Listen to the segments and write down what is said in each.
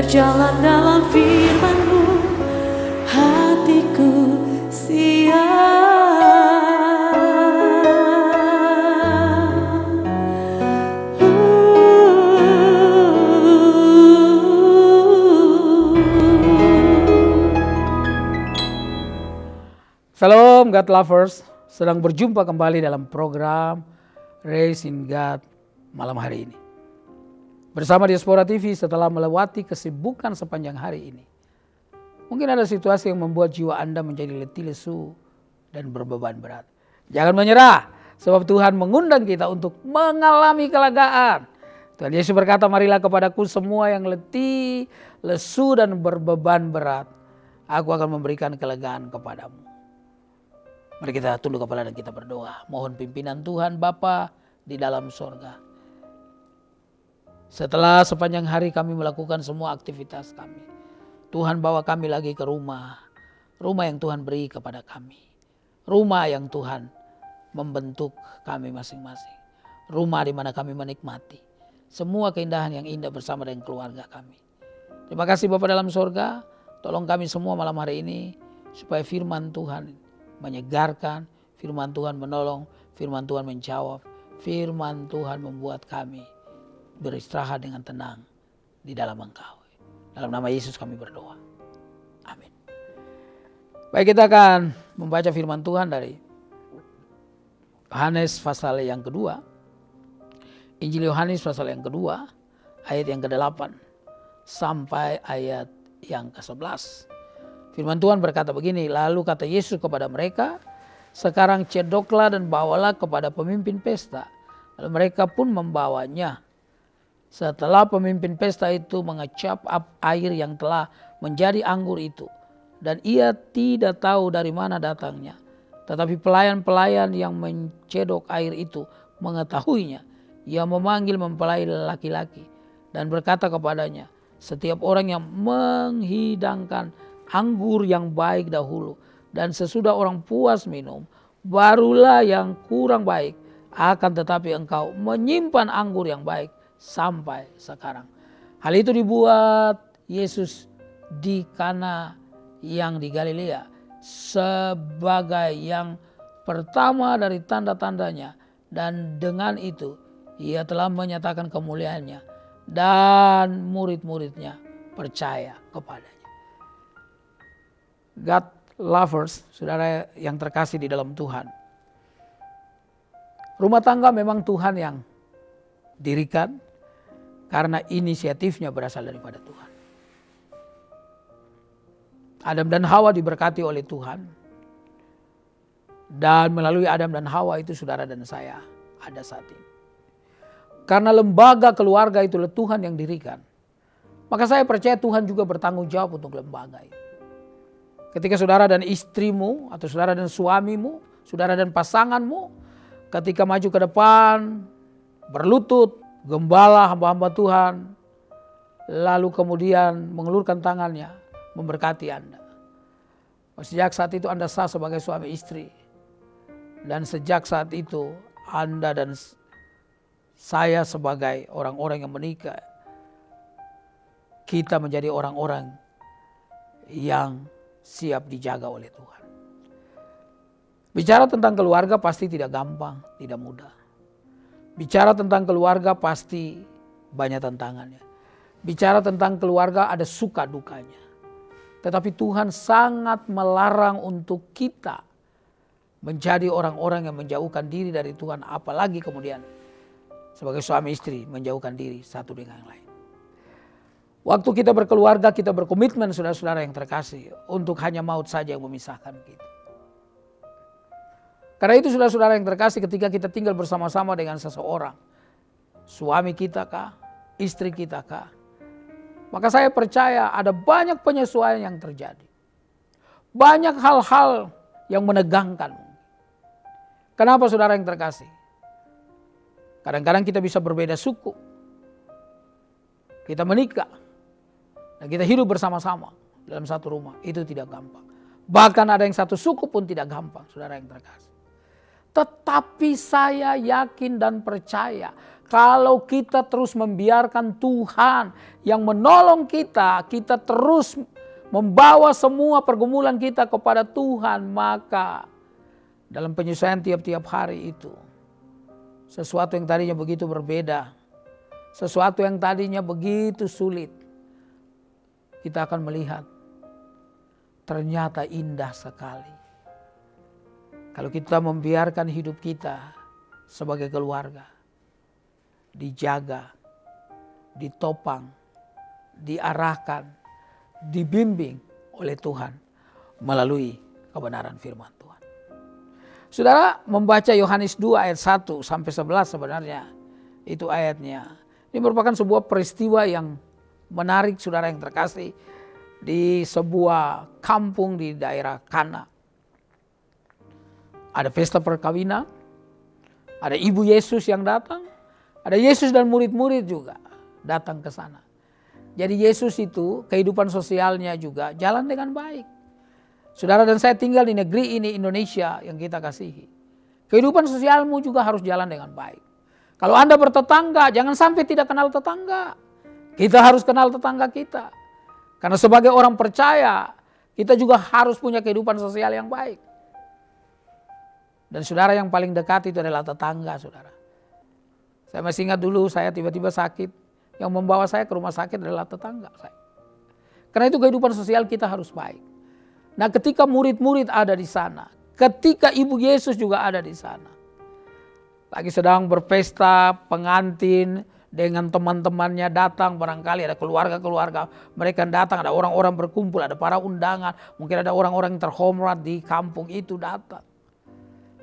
berjalan dalam firman-Mu, hatiku siap. Shalom God Lovers, sedang berjumpa kembali dalam program Raised in God malam hari ini. Bersama Diaspora TV setelah melewati kesibukan sepanjang hari ini. Mungkin ada situasi yang membuat jiwa Anda menjadi letih lesu dan berbeban berat. Jangan menyerah, sebab Tuhan mengundang kita untuk mengalami kelegaan. Tuhan Yesus berkata, marilah kepadaku semua yang letih, lesu dan berbeban berat. Aku akan memberikan kelegaan kepadamu. Mari kita tunduk kepala dan kita berdoa. Mohon pimpinan Tuhan Bapa di dalam sorga. Setelah sepanjang hari kami melakukan semua aktivitas kami, Tuhan bawa kami lagi ke rumah. Rumah yang Tuhan beri kepada kami. Rumah yang Tuhan membentuk kami masing-masing. Rumah di mana kami menikmati semua keindahan yang indah bersama dengan keluarga kami. Terima kasih Bapa dalam sorga. Tolong kami semua malam hari ini supaya firman Tuhan menyegarkan, firman Tuhan menolong, firman Tuhan menjawab, firman Tuhan membuat kami beristirahat dengan tenang di dalam Engkau. Dalam nama Yesus kami berdoa. Amin. Baik, kita akan membaca firman Tuhan dari Yohanes pasal yang kedua. Injil Yohanes pasal yang kedua, ayat yang ke-8 sampai ayat yang ke-11. Firman Tuhan berkata begini, lalu kata Yesus kepada mereka, sekarang cedoklah dan bawalah kepada pemimpin pesta. Lalu mereka pun membawanya. Setelah pemimpin pesta itu mengecap air yang telah menjadi anggur itu. Dan ia tidak tahu dari mana datangnya. Tetapi pelayan-pelayan yang mencedok air itu mengetahuinya. Ia memanggil mempelai laki-laki dan berkata kepadanya, setiap orang yang menghidangkan anggur yang baik dahulu, dan sesudah orang puas minum, barulah yang kurang baik. Akan tetapi engkau menyimpan anggur yang baik sampai sekarang. Hal itu dibuat Yesus di Kana yang di Galilea sebagai yang pertama dari tanda-tandanya, dan dengan itu ia telah menyatakan kemuliaannya dan murid-muridnya percaya kepadanya. God lovers, saudara yang terkasih di dalam Tuhan. Rumah tangga memang Tuhan yang dirikan karena inisiatifnya berasal daripada Tuhan. Adam dan Hawa diberkati oleh Tuhan. Dan melalui Adam dan Hawa itu saudara dan saya ada saat ini. Karena lembaga keluarga itulah Tuhan yang dirikan. Maka saya percaya Tuhan juga bertanggung jawab untuk lembaga itu. Ketika saudara dan istrimu atau saudara dan suamimu, saudara dan pasanganmu, ketika maju ke depan, berlutut, gembala hamba-hamba Tuhan, lalu kemudian mengelurkan tangannya, memberkati Anda. Sejak saat itu Anda sah sebagai suami istri. Dan sejak saat itu Anda dan saya sebagai orang-orang yang menikah, kita menjadi orang-orang yang siap dijaga oleh Tuhan. Bicara tentang keluarga pasti tidak gampang, tidak mudah. Bicara tentang keluarga pasti banyak tantangannya. Bicara tentang keluarga ada suka dukanya. Tetapi Tuhan sangat melarang untuk kita menjadi orang-orang yang menjauhkan diri dari Tuhan. Apalagi kemudian sebagai suami istri menjauhkan diri satu dengan yang lain. Waktu kita berkeluarga, kita berkomitmen saudara-saudara yang terkasih untuk hanya maut saja yang memisahkan kita. Karena itu saudara-saudara yang terkasih, ketika kita tinggal bersama-sama dengan seseorang, suami kita kah, istri kita kah, maka saya percaya ada banyak penyesuaian yang terjadi. Banyak hal-hal yang menegangkan. Kenapa saudara yang terkasih? Kadang-kadang kita bisa berbeda suku. Kita menikah. Dan kita hidup bersama-sama dalam satu rumah. Itu tidak gampang. Bahkan ada yang satu suku pun tidak gampang, saudara yang terkasih. Tetapi saya yakin dan percaya Kalau kita terus membiarkan Tuhan yang menolong kita, kita terus membawa semua pergumulan kita kepada Tuhan, maka dalam penyesuaian tiap-tiap hari itu, sesuatu yang tadinya begitu berbeda, sesuatu yang tadinya begitu sulit, kita akan melihat ternyata indah sekali. Kalau kita membiarkan hidup kita sebagai keluarga dijaga, ditopang, diarahkan, dibimbing oleh Tuhan melalui kebenaran firman Tuhan. Saudara membaca Yohanes 2 ayat 1 sampai 11 sebenarnya itu ayatnya. Ini merupakan sebuah peristiwa yang menarik saudara yang terkasih di sebuah kampung di daerah Kana. Ada pesta perkawinan, ada ibu Yesus yang datang, ada Yesus dan murid-murid juga datang ke sana. Jadi Yesus itu kehidupan sosialnya juga jalan dengan baik. Saudara dan saya tinggal di negeri ini Indonesia yang kita kasihi. Kehidupan sosialmu juga harus jalan dengan baik. Kalau Anda bertetangga, jangan sampai tidak kenal tetangga. Kita harus kenal tetangga kita. Karena sebagai orang percaya, kita juga harus punya kehidupan sosial yang baik. Dan saudara yang paling dekat itu adalah tetangga saudara. Saya masih ingat dulu saya tiba-tiba sakit. Yang membawa saya ke rumah sakit adalah tetangga saya. Karena itu kehidupan sosial kita harus baik. Nah ketika murid-murid ada di sana. Ketika ibu Yesus juga ada di sana. Lagi sedang berpesta, pengantin dengan teman-temannya datang. Barangkali ada keluarga-keluarga mereka datang. Ada orang-orang berkumpul, ada para undangan. Mungkin ada orang-orang yang terhormat di kampung itu datang.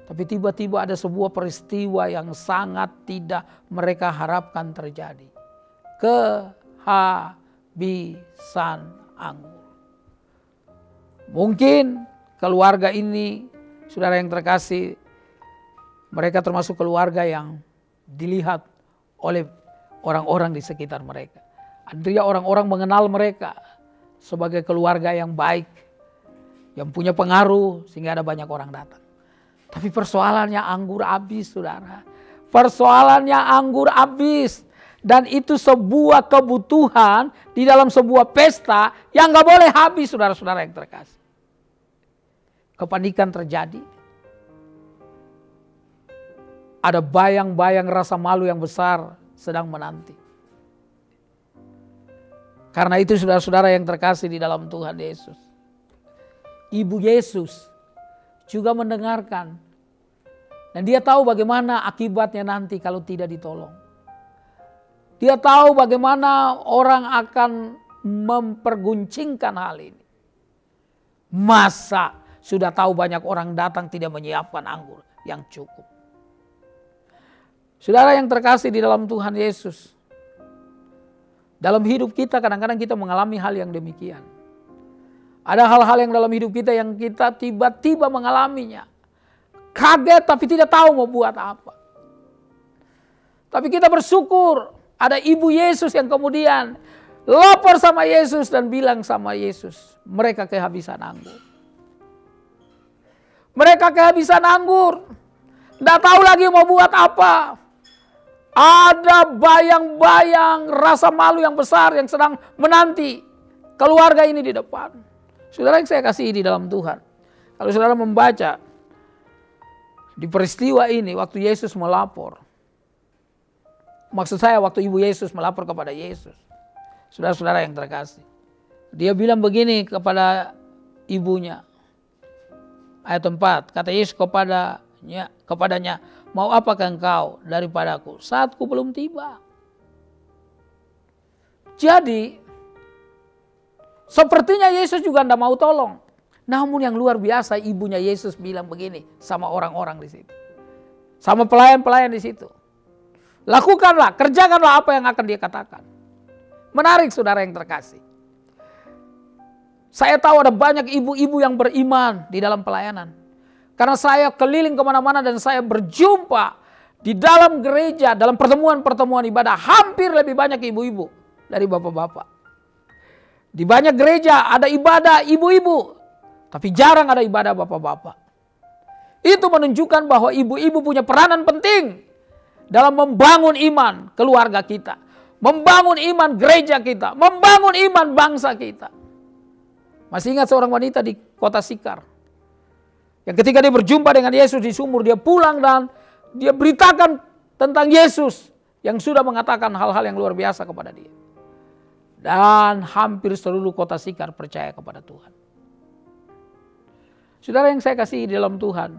Tapi tiba-tiba ada sebuah peristiwa yang sangat tidak mereka harapkan terjadi. Kehabisan anggur. Mungkin keluarga ini, saudara yang terkasih, mereka termasuk keluarga yang dilihat oleh orang-orang di sekitar mereka. Artinya orang-orang mengenal mereka sebagai keluarga yang baik, yang punya pengaruh sehingga ada banyak orang datang. Tapi persoalannya anggur habis saudara. Persoalannya anggur habis. Dan itu sebuah kebutuhan di dalam sebuah pesta yang gak boleh habis saudara-saudara yang terkasih. Kepanikan terjadi. Ada bayang-bayang rasa malu yang besar sedang menanti. Karena itu saudara-saudara yang terkasih di dalam Tuhan Yesus. Ibu Yesus juga mendengarkan. Dan dia tahu bagaimana akibatnya nanti kalau tidak ditolong. Dia tahu bagaimana orang akan memperguncingkan hal ini. Masa sudah tahu banyak orang datang tidak menyiapkan anggur yang cukup. Saudara yang terkasih di dalam Tuhan Yesus. Dalam hidup kita kadang-kadang kita mengalami hal yang demikian. Ada hal-hal yang dalam hidup kita yang kita tiba-tiba mengalaminya. Kaget tapi tidak tahu mau buat apa. Tapi kita bersyukur ada ibu Yesus yang kemudian lapor sama Yesus dan bilang sama Yesus, mereka kehabisan anggur. Mereka kehabisan anggur. Tidak tahu lagi mau buat apa. Ada bayang-bayang rasa malu yang besar yang sedang menanti keluarga ini di depan. Saudara yang saya kasih di dalam Tuhan. Kalau saudara membaca di peristiwa ini waktu Yesus melapor. Maksud saya waktu ibu Yesus melapor kepada Yesus. Saudara-saudara yang terkasih. Dia bilang begini kepada ibunya. Ayat 4. Kata Yesus kepadanya, mau apakah engkau daripadaku? Saatku belum tiba. Jadi sepertinya Yesus juga tidak mau tolong. Namun yang luar biasa ibunya Yesus bilang begini sama orang-orang di situ. Sama pelayan-pelayan di situ. Lakukanlah, kerjakanlah apa yang akan dia katakan. Menarik saudara yang terkasih. Saya tahu ada banyak ibu-ibu yang beriman di dalam pelayanan. Karena saya keliling kemana-mana dan saya berjumpa di dalam gereja, dalam pertemuan-pertemuan ibadah. Hampir lebih banyak ibu-ibu dari bapak-bapak. Di banyak gereja ada ibadah ibu-ibu, tapi jarang ada ibadah bapak-bapak. Itu menunjukkan bahwa ibu-ibu punya peranan penting dalam membangun iman keluarga kita, membangun iman gereja kita, membangun iman bangsa kita. Masih ingat seorang wanita di kota Sikar, yang ketika dia berjumpa dengan Yesus di sumur, dia pulang dan dia beritakan tentang Yesus yang sudah mengatakan hal-hal yang luar biasa kepada dia. Dan hampir seluruh kota Sikar percaya kepada Tuhan. Saudara yang saya kasih di dalam Tuhan,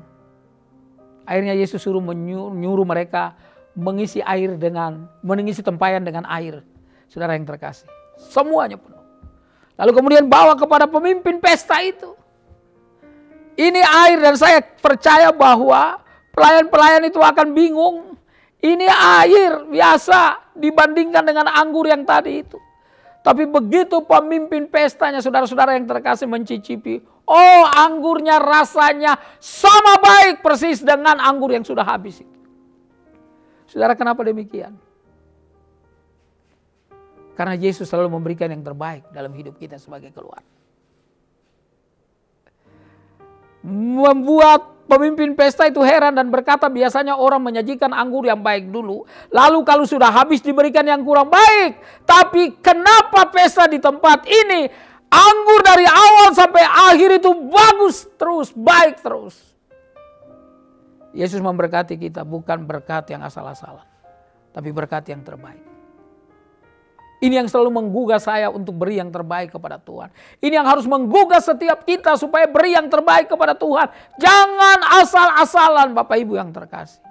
akhirnya Yesus suruh menyuruh mereka mengisi tempayan dengan air. Saudara yang terkasih, semuanya penuh. Lalu kemudian bawa kepada pemimpin pesta itu. Ini air, dan saya percaya bahwa pelayan-pelayan itu akan bingung. Ini air biasa dibandingkan dengan anggur yang tadi itu. Tapi begitu pemimpin pestanya, saudara-saudara yang terkasih, mencicipi, oh anggurnya rasanya sama baik persis dengan anggur yang sudah habis itu. Saudara, kenapa demikian? Karena Yesus selalu memberikan yang terbaik dalam hidup kita sebagai keluarga. Membuat pemimpin pesta itu heran dan berkata, biasanya orang menyajikan anggur yang baik dulu, lalu kalau sudah habis diberikan yang kurang baik. Tapi kenapa pesta di tempat ini anggur dari awal sampai akhir itu bagus terus, baik terus? Yesus memberkati kita bukan berkat yang asal-asalan, tapi berkat yang terbaik. Ini yang selalu menggugah saya untuk beri yang terbaik kepada Tuhan. Ini yang harus menggugah setiap kita supaya beri yang terbaik kepada Tuhan. Jangan asal-asalan, Bapak Ibu yang terkasih.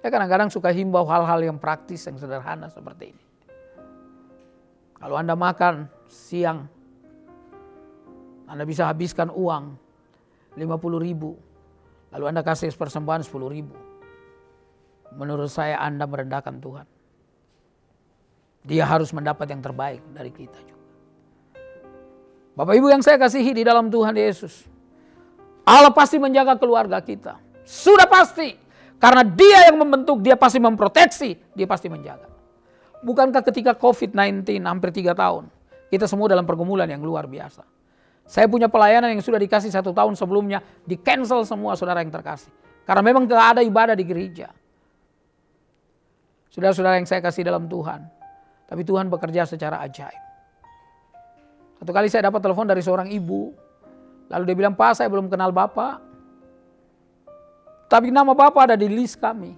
Saya kadang-kadang suka himbau hal-hal yang praktis, yang sederhana seperti ini. Kalau Anda makan siang, Anda bisa habiskan uang 50.000, lalu Anda kasih persembahan 10.000. Menurut saya Anda merendahkan Tuhan. Dia harus mendapat yang terbaik dari kita juga. Bapak Ibu yang saya kasihi di dalam Tuhan Yesus, Allah pasti menjaga keluarga kita. Sudah pasti. Karena Dia yang membentuk, Dia pasti memproteksi, Dia pasti menjaga. Bukankah ketika COVID-19 hampir 3 tahun, kita semua dalam pergumulan yang luar biasa. Saya punya pelayanan yang sudah dikasih 1 tahun sebelumnya, di cancel semua, saudara yang terkasih. Karena memang tidak ada ibadah di gereja. Saudara-saudara yang saya kasih dalam Tuhan. Tapi Tuhan bekerja secara ajaib. Satu kali saya dapat telepon dari seorang ibu. Lalu dia bilang, Pak, saya belum kenal Bapak. Tapi nama Bapak ada di list kami.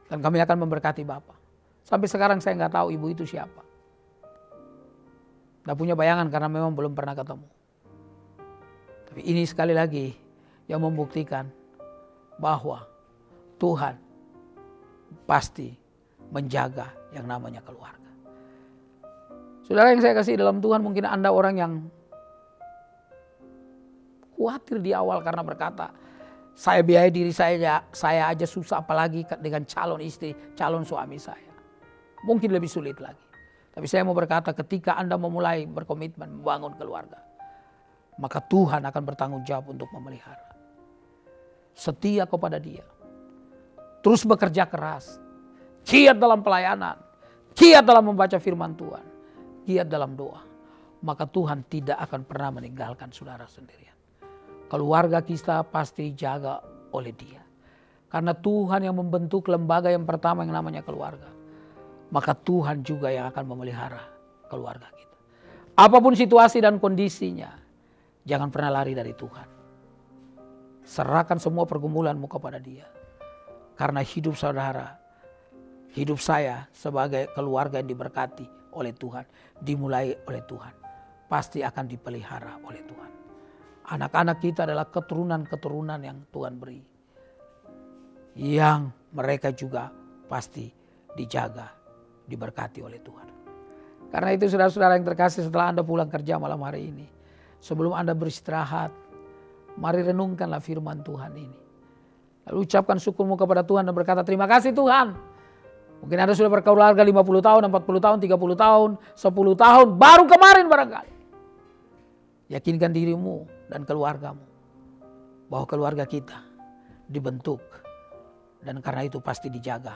Dan kami akan memberkati Bapak. Sampai sekarang saya nggak tahu ibu itu siapa. Nggak punya bayangan karena memang belum pernah ketemu. Tapi ini sekali lagi yang membuktikan bahwa Tuhan pasti menjaga yang namanya keluarga. Saudara yang saya kasih dalam Tuhan, mungkin Anda orang yang khawatir di awal karena berkata, saya biaya diri saya aja susah, apalagi dengan calon istri, calon suami saya. Mungkin lebih sulit lagi. Tapi saya mau berkata, ketika Anda memulai berkomitmen membangun keluarga, maka Tuhan akan bertanggung jawab untuk memelihara. Setia kepada Dia. Terus bekerja keras, giat dalam pelayanan, giat dalam membaca firman Tuhan, giat dalam doa. Maka Tuhan tidak akan pernah meninggalkan saudara sendirian. Keluarga kita pasti dijaga oleh Dia. Karena Tuhan yang membentuk lembaga yang pertama yang namanya keluarga. Maka Tuhan juga yang akan memelihara keluarga kita. Apapun situasi dan kondisinya, jangan pernah lari dari Tuhan. Serahkan semua pergumulanmu kepada Dia. Karena hidup saudara, hidup saya sebagai keluarga yang diberkati oleh Tuhan, dimulai oleh Tuhan, pasti akan dipelihara oleh Tuhan. Anak-anak kita adalah keturunan-keturunan yang Tuhan beri. Yang mereka juga pasti dijaga, diberkati oleh Tuhan. Karena itu saudara-saudara yang terkasih, setelah Anda pulang kerja malam hari ini, sebelum Anda beristirahat, mari renungkanlah firman Tuhan ini. Lalu ucapkan syukurmu kepada Tuhan dan berkata, terima kasih Tuhan. Mungkin Anda sudah berkeluarga 50 tahun, 40 tahun, 30 tahun, 10 tahun, baru kemarin barangkali. Yakinkan dirimu dan keluargamu bahwa keluarga kita dibentuk dan karena itu pasti dijaga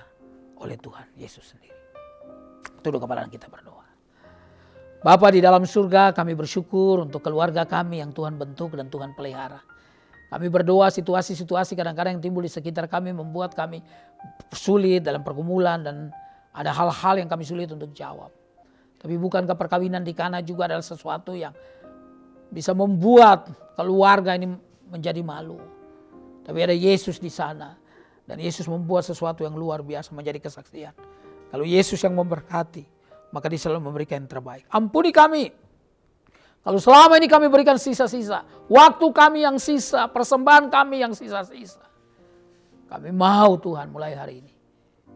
oleh Tuhan Yesus sendiri. Tunduk kepala kita berdoa. Bapa di dalam surga, kami bersyukur untuk keluarga kami yang Tuhan bentuk dan Tuhan pelihara. Kami berdoa situasi-situasi kadang-kadang yang timbul di sekitar kami membuat kami sulit dalam pergumulan dan ada hal-hal yang kami sulit untuk jawab. Tapi bukankah perkawinan di Kana juga adalah sesuatu yang bisa membuat keluarga ini menjadi malu. Tapi ada Yesus di sana dan Yesus membuat sesuatu yang luar biasa menjadi kesaksian. Kalau Yesus yang memberkati, maka Dia selalu memberikan yang terbaik. Ampuni kami kalau selama ini kami berikan sisa-sisa, waktu kami yang sisa, persembahan kami yang sisa-sisa. Kami mau Tuhan mulai hari ini,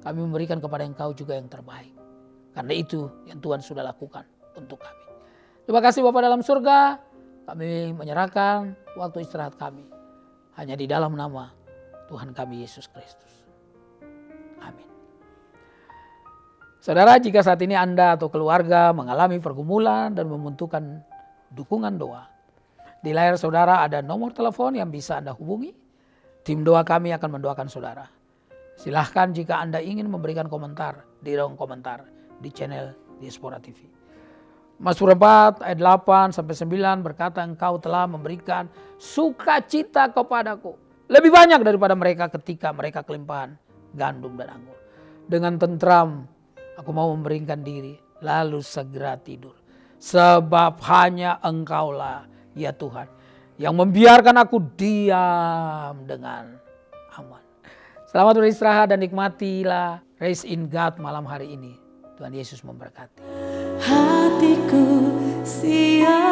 kami memberikan kepada Engkau juga yang terbaik. Karena itu yang Tuhan sudah lakukan untuk kami. Terima kasih Bapa dalam surga, kami menyerahkan waktu istirahat kami hanya di dalam nama Tuhan kami Yesus Kristus. Amin. Saudara, jika saat ini Anda atau keluarga mengalami pergumulan dan membutuhkan dukungan doa, di layar saudara ada nomor telepon yang bisa Anda hubungi. Tim doa kami akan mendoakan saudara. Silahkan jika Anda ingin memberikan komentar di ruang komentar di channel Diaspora TV. Mazmur 4 ayat 8-9 berkata, Engkau telah memberikan sukacita kepadaku lebih banyak daripada mereka ketika mereka kelimpahan gandum dan anggur. Dengan tentram aku mau memberikan diri lalu segera tidur. Sebab hanya Engkaulah ya Tuhan yang membiarkan aku diam dengan aman. Selamat beristirahat dan nikmatilah Rest in God malam hari ini. Tuhan Yesus memberkati. Hatiku siap